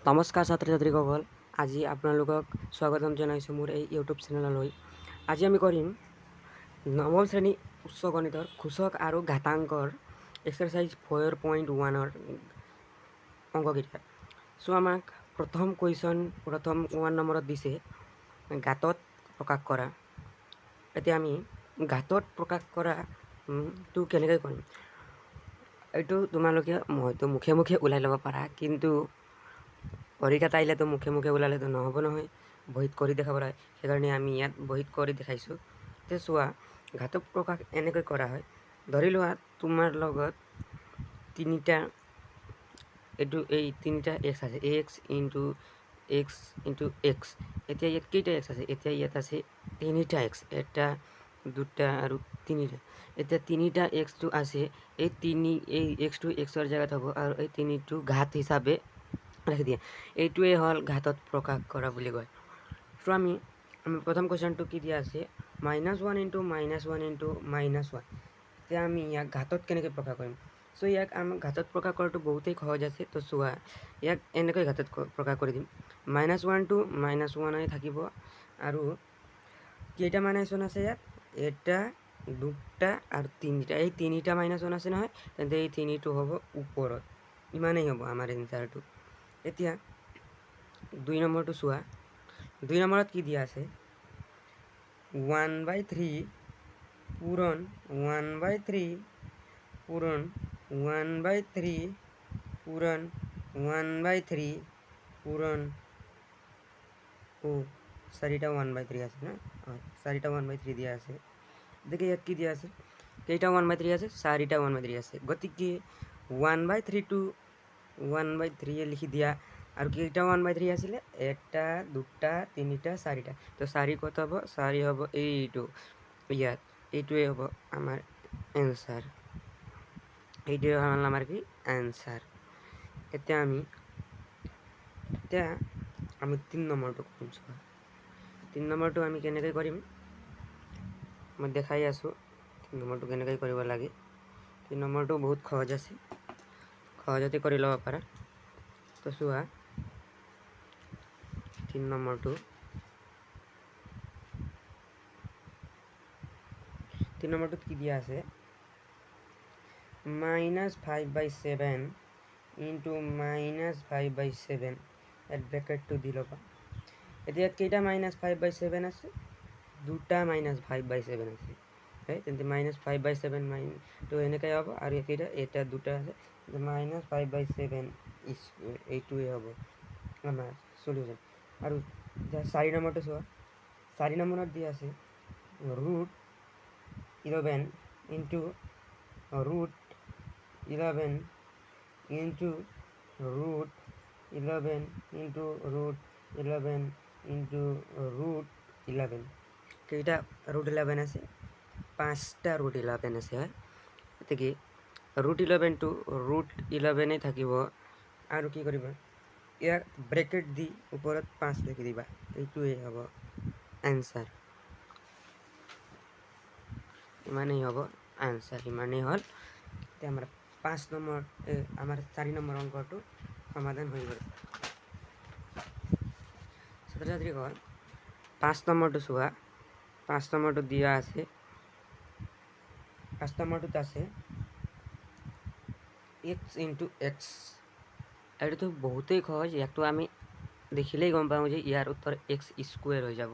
নমস্কাৰ ছাত্ৰ ছাত্ৰীসকল, আজি আপোনালোকক স্বাগতম জনাইছোঁ মোৰ এই ইউটিউব চেনেললৈ। আজি আমি কৰিম নৱম শ্ৰেণী উচ্চ গণিতৰ সূচক আৰু ঘাতাংকৰ এক্সাৰচাইজ 4.1-ৰ অংককেইটা। চ' আমাক প্ৰথম 1 নম্বৰত দিছে ঘাতত প্ৰকাশ কৰা। এতিয়া আমি ঘাতত প্ৰকাশ কৰাটো কেনেকৈ কৰিম, এইটো তোমালোকে হয়তো মুখে মুখে ওলাই ল'ব পাৰা, কিন্তু পৰীক্ষাত আহিলেতো মুখে মুখে ওলালেতো নহ'ব নহয়, বহীত কৰি দেখাব লাগে। সেইকাৰণে আমি ইয়াত বহীত কৰি দেখাইছোঁ। এতিয়া চোৱা, ঘাতক প্ৰকাশ এনেকৈ কৰা হয়। ধৰি লোৱা তোমাৰ লগত এই তিনিটা এক্স আছে, এক্স ইনটু এক্স। এতিয়া ইয়াত কেইটা এক্স আছে? এতিয়া ইয়াত আছে তিনিটা এক্স, এটা দুটা আৰু তিনিটা। এতিয়া তিনিটা এক্সটো আছে, এই এক্সটো এক্সৰ জেগাত হ'ব আৰু এই তিনিটো ঘাত হিচাপে ৰাখি দিয়ে। এইটোৱে হ'ল ঘাতত প্ৰকাশ কৰা বুলি কয়। চ' আমি প্ৰথম কুৱেশ্যনটো কি দিয়া আছে? -1 ইনটু -1 ইনটু -1। এতিয়া আমি ইয়াক ঘাতত কেনেকৈ প্ৰকাশ কৰিম? চ' ইয়াক আমাক ঘাতত প্ৰকাশ কৰাটো বহুতেই সহজ আছে। তো চোৱা, ইয়াক এনেকৈ ঘাতত প্ৰকাশ কৰি দিম। -1 টো -1 থাকিব আৰু কেইটা -1 আছে ইয়াত? এটা দুটা আৰু তিনিটা। এই তিনিটা -1 আছে নহয়, তেন্তে এই তিনিটো হ'ব ওপৰত। ইমানেই হ'ব আমাৰ এনচাৰটো। এতিয়া 2 নম্বৰটো চোৱা, 2 নম্বৰত কি দিয়া আছে? 1/3 পূৰণ 1/3 পূৰণ 1/3 পূৰণ 1/3 পূৰণ 4টা 1/3 আছে না? 4টা 1/3 দিয়া আছে। দেখি ইয়াত কি দিয়া আছে? কেইটা 1/3 আছে? 4টা 1/3 আছে। গতিকে 1/3 টো 1/3 লিখি দিয়া। আৰু কেইটা 1/3 আছিলে? এটা দুটা তিনিটা চাৰিটা। তো 4 ক'ত হ'ব? 4 হ'ব এইটো ইয়াত। এইটোৱে হ'ব আমাৰ এনচাৰ। এইটোৱে হ'ল আমাৰ কি? এনচাৰ। এতিয়া আমি 3 নম্বৰটো কৰিম। চোৱা, 3 নম্বৰটো আমি কেনেকৈ কৰিম মই দেখাই আছোঁ। 3 নম্বৰটো কেনেকৈ কৰিব লাগে। 3 নম্বৰটো বহুত সহজ আছে, সহজতে কৰি ল'ব পাৰা। তো চোৱা, 3 নম্বৰটো কি দিয়া আছে? -5/7 ইনটু -5/7 ইয়াত ব্ৰেকেটটো দি ল'বা। এতিয়া ইয়াত কেইটা -5/7 আছে? দুটা -5/7 আছে। তেন্তে -5/7 তো এনেকৈ হ'ব। আৰু কেইটা? এটা দুটা আছে, -5/7 স্কুৱেৰ। এইটোৱে হ'ব আমাৰ চলিউশ্যন। আৰু 4 নম্বৰটো চোৱা, 4 নম্বৰত দি আছে √11 ইনটু √11 ইনটু √11 ইনটু √11 ইনটু √11। কেইটা √11 আছে? 5টা √11 আছে। হয়, গতিকে √11 টো √11 থাকিব। আৰু কি কৰিবা? ইয়াক ব্ৰেকেট দি ওপৰত 5 লিখি দিবা। এইটোৱে হ'ব এনচাৰ। ইমানেই হ'ব আনচাৰ, ইমানেই হ'ল। এতিয়া আমাৰ 4 নম্বৰ অংকটো সমাধান হৈ গ'ল। ছাত্ৰ ছাত্ৰীসকল, 5 নম্বৰটো চোৱা। 5 নম্বৰটো দিয়া আছে, 5 নম্বৰটোত আছে x ইনটু এক্স। এইটোতো বহুতেই সহজ। ইয়াকতো আমি দেখিলেই গম পাওঁ যে ইয়াৰ উত্তৰ এক্স স্কুৱেৰ হৈ যাব।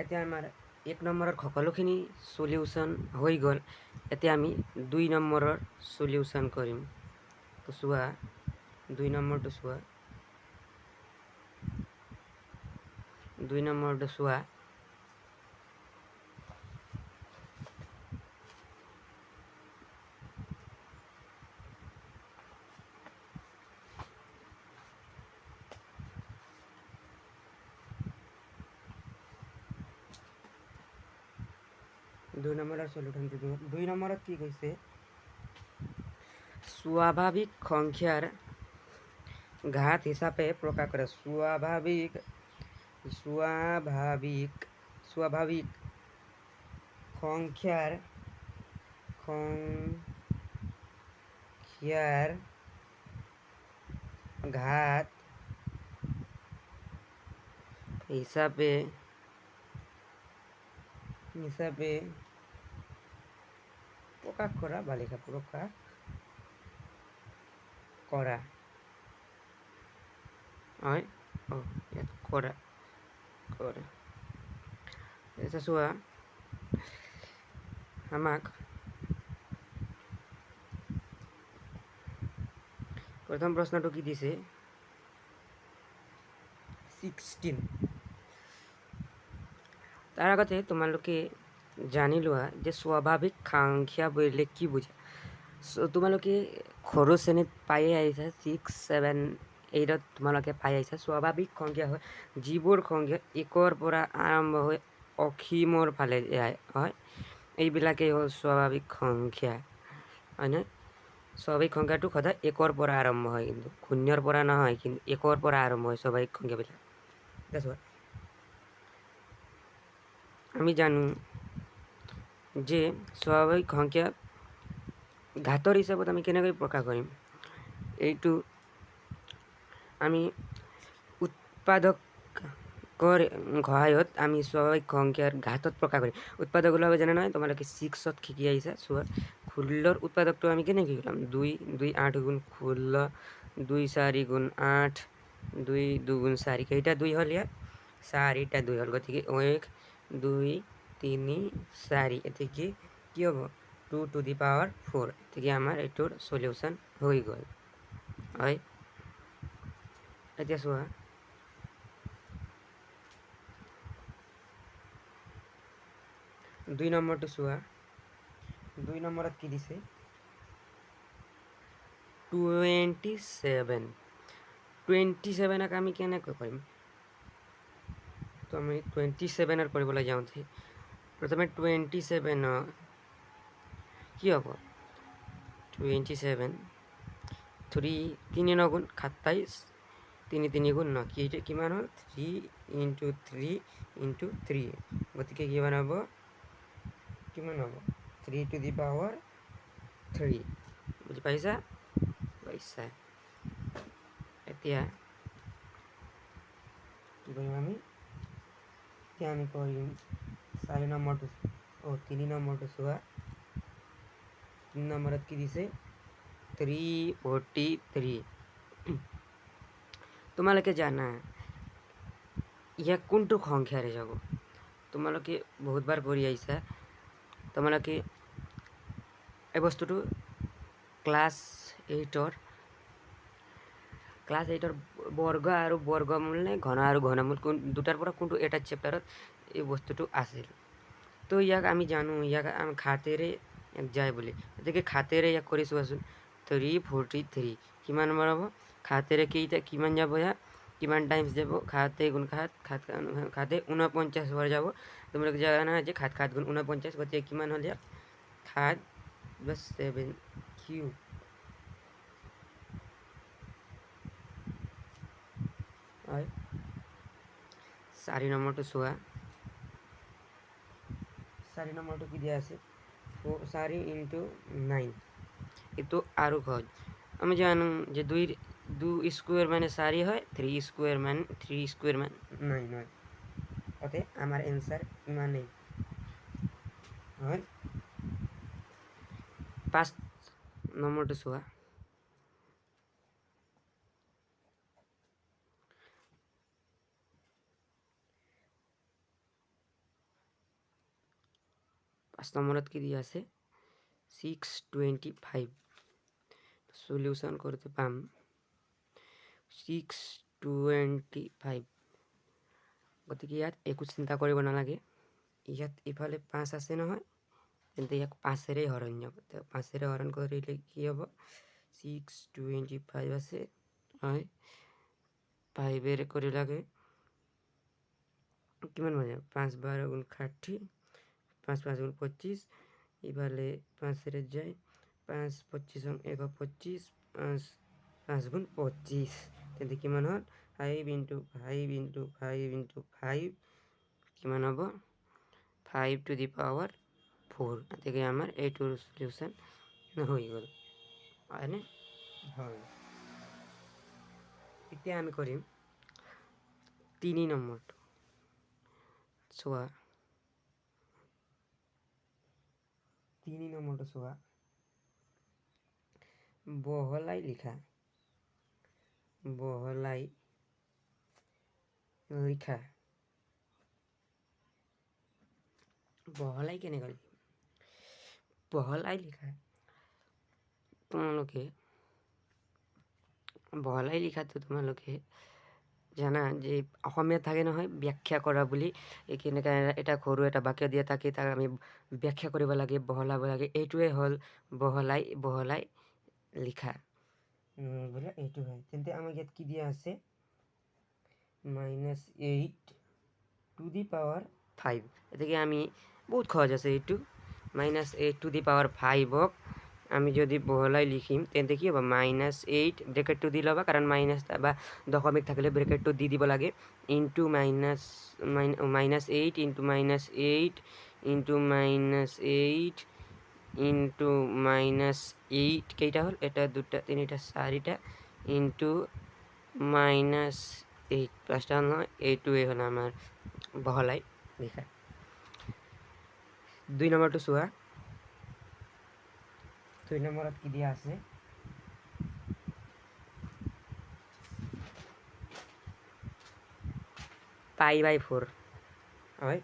এতিয়া আমাৰ 1 নম্বৰৰ সকলোখিনি চলিউশ্যন হৈ গ'ল। এতিয়া আমি 2 নম্বৰৰ চলিউশ্যন কৰিম। তো চোৱা, 2 নম্বৰটো চোৱা, 2 নম্বৰটো চোৱা। দুই নম্বৰৰ চলিউশ্যনটো দিওঁ। 2 নম্বৰত কি কৈছে? স্বাভাৱিক সংখ্যাৰ ঘাত হিচাপে প্ৰকাশ কৰে। স্বাভাৱিক সংখ্যাৰ ঘাত হিসাবে প্ৰকাশ কৰা বা লেখা প্ৰকাশ কৰা হয় ইয়াত কৰা এটা চোৱা আমাক প্ৰথম প্ৰশ্নটো কি দিছে 16 তাৰ আগতে তোমালোকে জানি লোৱা যে স্বাভাৱিক সংখ্যা বুলিলে কি বুজা তোমালোকে সৰু শ্ৰেণীত পায়ে আহিছা 6, 7, 8ত তোমালোকে পাই আহিছা স্বাভাৱিক সংখ্যা হয় যিবোৰ সংখ্যা 1ৰ পৰা আৰম্ভ হৈ অসীমৰ ফালে যায় হয় এইবিলাকেই হ'ল স্বাভাৱিক সংখ্যা হয়নে স্বাভাৱিক সংখ্যাটো সদায় 1ৰ পৰা আৰম্ভ হয় কিন্তু 0ৰ পৰা নহয় কিন্তু 1ৰ পৰা আৰম্ভ হয় স্বাভাৱিক সংখ্যাবিলাক দেখো আমি জানো যে স্বাভাৱিক সংখ্যা ঘাতৰ হিচাপত আমি কেনেকৈ প্ৰকাশ কৰিম এইটো আমি উৎপাদকৰ সহায়ত আমি স্বাভাৱিক সংখ্যাৰ ঘাতত প্ৰকাশ কৰিম উৎপাদক ওলাব জানা নহয় তোমালোকে 6ত শিকি আহিছা চোৱা 16ৰ উৎপাদকটো আমি কেনেকৈ ওলাম 2 2 8 গুণ 16 2 4 গুণ 8 2 2 গুণ 4 কেইটা 2 হ'ল ইয়াত 4টা 2 হ'ল গতিকে 1 2 3 4 এতেকে কি হ'ব 2 to the power 4 এতেকে আমাৰ এইটোৰ সলিউশন হৈ গ'ল হয় এতিয়া চোৱা 2 নম্বৰটো চোৱা 2 নম্বৰত কি দিছে 27 27ক আমি কেনেকৈ কৰিম তো আমি 27 কৰিবলৈ যাওঁতে প্ৰথমে 27 কি হ'ব 27 3 3 9 27 3 3 গুণ 9 কি কিমান হ'ল 3 into 3 into 3 গতিকে কিমান হ'ব 3 to the power 3 বুজি পাইছা এতিয়া কি কৰিম আমি এতিয়া আমি কৰিম 4 নম্বৰটো 3 নম্বৰটো চোৱা 3 নম্বৰত কি দিছে 343 তোমালোকে জানা ইয়াক কোনটো সংখ্যাৰে যাব তোমালোকে বহুতবাৰ কৰি আহিছা তোমালোকে এই বস্তুটো ক্লাছ 8ৰ বৰ্গ আৰু বৰ্গমূল নে ঘন আৰু ঘনমূল দুটাৰ পৰা কোনটো এটা চেপ্টাৰত এই বস্তুটো আছিল তো ইয়াক আমি জানো ইয়াক আমি খাতেৰে যায় বুলি গতিকে খাতেৰে ইয়াক কৰি চোৱাচোন 343 কিমান নম্বৰ হ'ব খাতেৰে কেইটা কিমান যাব ইয়াত কিমান টাইমছ যাব খাতে গুণ খাতে 49 বাৰ যাব তোমালোকে জানা যে খাত গুণ 49 গতিকে কিমান হ'ল ইয়াত খাত প্লাছ 7 কিউব হয় 4 নম্বৰটো চোৱা 4 নম্বৰটো কি দিয়া আছে 4 into 9 এইটো আৰু সহজ আমি জানো যে 2 স্কোয়ার মানে 4 হয় 3 স্কোয়ার মানে 9 হয় অতএব আমার অ্যান্সার ইমানেই হয় 5 নম্বৰটো চোৱা 5 নম্বৰত কি দিয়া আছে 625 সলিউশন কৰতে পাম 625 গতিকে ইয়াত একো চিন্তা কৰিব নালাগে ইয়াত ইফালে 5 আছে নহয় তেন্তে ইয়াক 5ৰে হৰণ যাব 5ৰে হৰণ কৰিলে কি হ'ব 625 আছে হয় 5ৰে কৰি লাগে কিমান হৈ যাব 5 12 গুণ 60 5 5 গুণ 25 ইফালে 5রে যায় 5 25 125 5 5 গুণ 25 তেন্তে কিমান হ'ল 5 into 5 into 5 into 5 কিমান হ'ব 5 to the power 4 এতেকে আমার এইটোৰ সলিউশন হৈ গ'ল হয়নে হয় এতিয়া আমি কৰিম 3 নম্বৰটো চোৱা 3 নম্বৰটো চোৱা বহলাই লিখা বহলাই লিখা বহলাই কেনেকৈ বহলাই লিখা তোমালোকে বহলাই লিখাটো তোমালোকে জানা যে অসমীয়াত থাকে নহয় ব্যাখ্যা কৰা বুলি কেনেকৈ এটা সৰু এটা বাক্য দিয়া থাকে তাক আমি ব্যাখ্যা কৰিব লাগে বহলাব লাগে এইটোৱে হ'ল বহলাই লিখা বোলে এইটো হয় তেন্তে আমাক ইয়াত কি দিয়া আছে -8 টু দি পাৱাৰ 5 এতেকে আমি বহুত সহজ আছে এইটো -8 টু দি পাৱাৰ 5ক আমি যদি বহলাই লিখিম তেন্তে কি হ'ব -8 ব্ৰেকেটটো দি ল'বা কাৰণ মাইনাছ বা দশমিক থাকিলে ব্ৰেকেটটো দি দিব লাগে ইনটু -8 ইনটু -8 ইনটু -8 ইনটু -8 কেইটা হ'ল এটা দুটা তিনিটা চাৰিটা ইনটু -8 পাঁচটা নহয় এইটোৱে হ'ল আমাৰ বহলাই লিখা 2 নম্বৰটো চোৱা 2 নম্বৰত কি দিয়া আছে π/4 হয়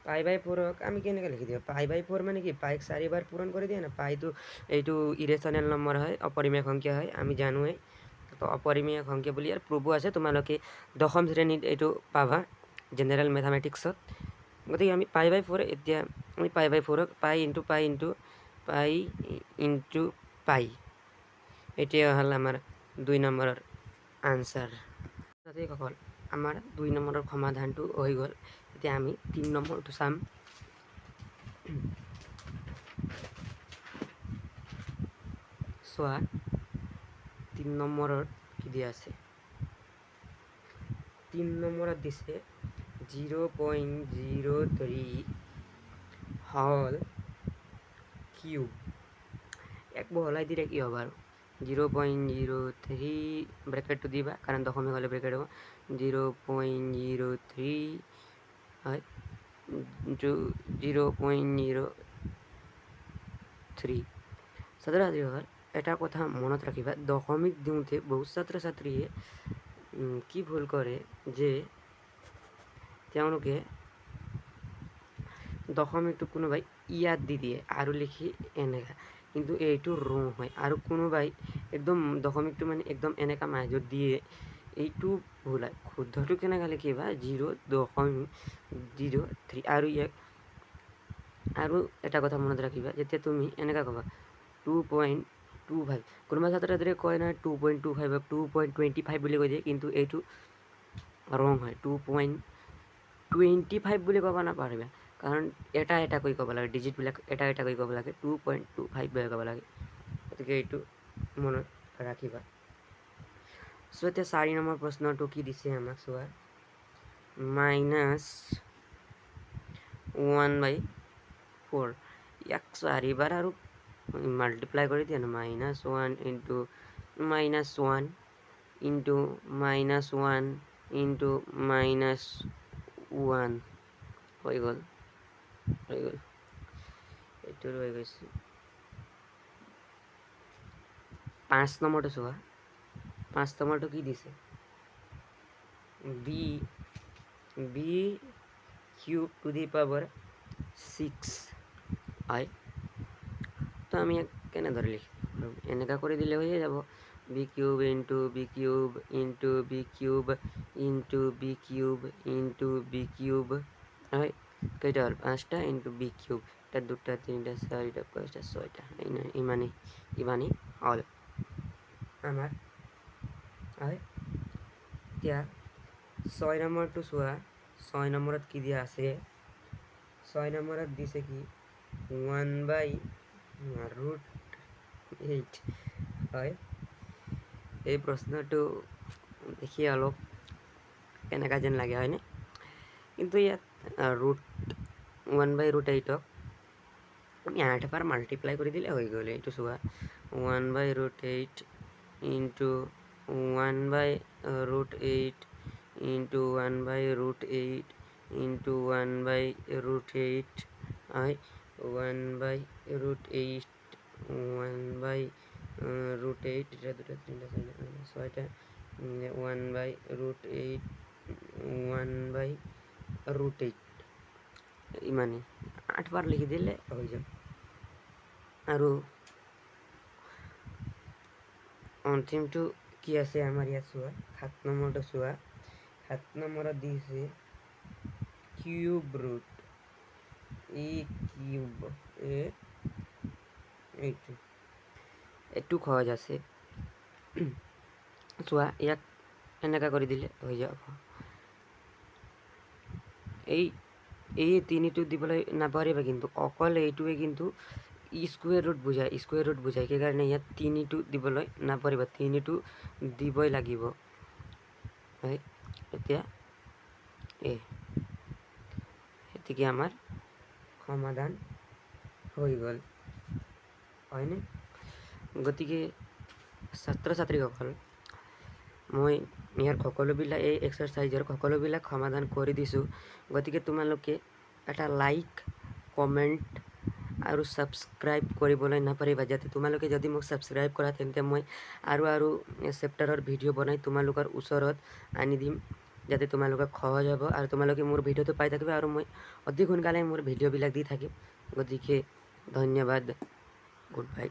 π/4ক আমি কেনেকৈ লিখি দিওঁ π/4 মানে কি পাইক 4বাৰ পূৰণ কৰি দিয়ে না পাইটো এইটো ইৰেচনেল নম্বৰ হয় অপৰিমেয় সংখ্যা হয় আমি জানোৱেই তো অপৰিমেয় সংখ্যা বুলি ইয়াৰ প্ৰুফো আছে তোমালোকে দশম শ্ৰেণীত এইটো পাবা জেনেৰেল মেথামেটিক্সত গতিকে আমি π/4 এতিয়া আমি π/4ক পাই ইনটু পাই এতিয়া হ'ল আমাৰ 2 নম্বৰৰ আনসাৰ সকল আমাৰ 2 নম্বৰৰ সমাধানটো হৈ গ'ল এতিয়া আমি 3 নম্বৰটো চাম চোৱা 3 নম্বৰত কি দিয়া আছে 3 নম্বৰত দিছে 0.03 হল কিউব এক বহলাই দিলে কি হ'ব আৰু 0.03 ব্ৰেকেটটো দিবা কাৰণ দশমিক হ'লে ব্ৰেকেট হ'ব 0.03 হয় 0.03 ছাত্ৰ-ছাত্ৰীসকল এটা কথা মনত ৰাখিবা দশমিক দিওঁতে বহুত ছাত্ৰ ছাত্ৰীয়ে কি ভুল কৰে যে তেওঁলোকে দশমিকটো কোনোবাই ইয়াত দি দিয়ে আৰু লিখি এনেকা কিন্তু এইটো ৰং হয় আৰু কোনোবাই একদম দশমিকটো মানে একদম এনেকা মাজত দিয়ে এইটো ভুল হয় শুদ্ধটো কেনেকৈ লিখিবা 0.03 আৰু ইয়াক আৰু এটা কথা মনত ৰাখিবা যেতিয়া তুমি এনেকা ক'বা 2.25 কোনোবা ছাত্ৰ ছাত্ৰীয়ে কয় নহয় 2.25 2.25 বুলি কৈ দিয়ে কিন্তু এইটো ৰং হয় 2.25 বুলি ক'ব নাপাৰিবা কাৰণ এটা কৈ ক'ব লাগে ডিজিটবিলাক এটা কৈ ক'ব লাগে 2.25 বুলি ক'ব লাগে গতিকে এইটো মনত ৰাখিবা সো এতিয়া 4 নম্বৰ প্ৰশ্নটো কি দিছে আমাক চোৱা -1/4 ইয়াক 4বাৰ আৰু মাল্টিপ্লাই কৰি দিয়া না -1 ইনটু -1 ইনটু -1 ইনটু -1 হৈ গ'ল এইটো হৈ গৈছে 5 নম্বৰটো চোৱা 5 নম্বৰটো কি দিছে b cube to the power 6 হয় তো আমি কেনেদৰে লিখিম এনেকা কৰি দিলে হৈয়ে যাব b cube into b cube into b cube into b cube into b cube হয় কেইটা হ'ল 5টা ইনটু b কিউব এটা দুটা তিনিটা চাৰিটা পাঁচটা ছয়টা ইমানেই হ'ল আমাৰ হয় এতিয়া 6 নম্বৰটো চোৱা 6 নম্বৰত কি দিয়া আছে 6 নম্বৰত দিছে কি 1/√8 হয় এই প্ৰশ্নটো দেখি অলপ কেনেকা যেন লাগে হয়নে কিন্তু ইয়াত √1/√8ক আমি 8বাৰ মাল্টিপ্লাই কৰি দিলে হৈ গ'ল এইটো চোৱা 1/√8 ইনটু 1/√8 into 1/√8 into 1/√8 হয় 1/√8 1/√8 এটা দুটা তিনটা চারটা ছয়টা 1/√8 1/√8 ইমানেই 8 বাৰ লিখি দিলে হৈ যাব। আৰু অন্তিমটো কি আছে আমাৰ ইয়াত চোৱা 7 নম্বৰটো চোৱা 7 নম্বৰত দিছে কিউব ৰুট কিউব এইটো সহজ আছে চোৱা ইয়াক এনেকা কৰি দিলে হৈ যাব। এই তিনিটো দিবলৈ নাপাৰিবা কিন্তু অকল এইটোৱে কিন্তু স্কুৱেৰ ৰুট বুজায় সেইকাৰণে ইয়াত তিনিটো দিবলৈ নাপাৰিবা তিনিটো দিবই লাগিব। এতিয়া এতিকে আমাৰ সমাধান হৈ গ'ল হয়নে? গতিকে ছাত্ৰ ছাত্ৰীসকল মই ইয়াৰ সকলোবিলাক এই এক্সাৰচাইজৰ সকলোবিলাক সমাধান কৰি দিছোঁ। গতিকে তোমালোকে এটা লাইক কমেণ্ট আৰু ছাবস্ক্ৰাইব কৰিবলৈ নাপাহৰিবা যাতে তোমালোকে যদি মোক ছাবস্ক্ৰাইব কৰা তেন্তে মই আৰু চেপ্টাৰৰ ভিডিঅ' বনাই তোমালোকৰ ওচৰত আনি দিম যাতে তোমালোকক সহজ হ'ব আৰু তোমালোকে মোৰ ভিডিঅ'টো পাই থাকিবা আৰু মই অতি সোনকালে মোৰ ভিডিঅ'বিলাক দি থাকিম। গতিকে ধন্যবাদ, গুড বাই।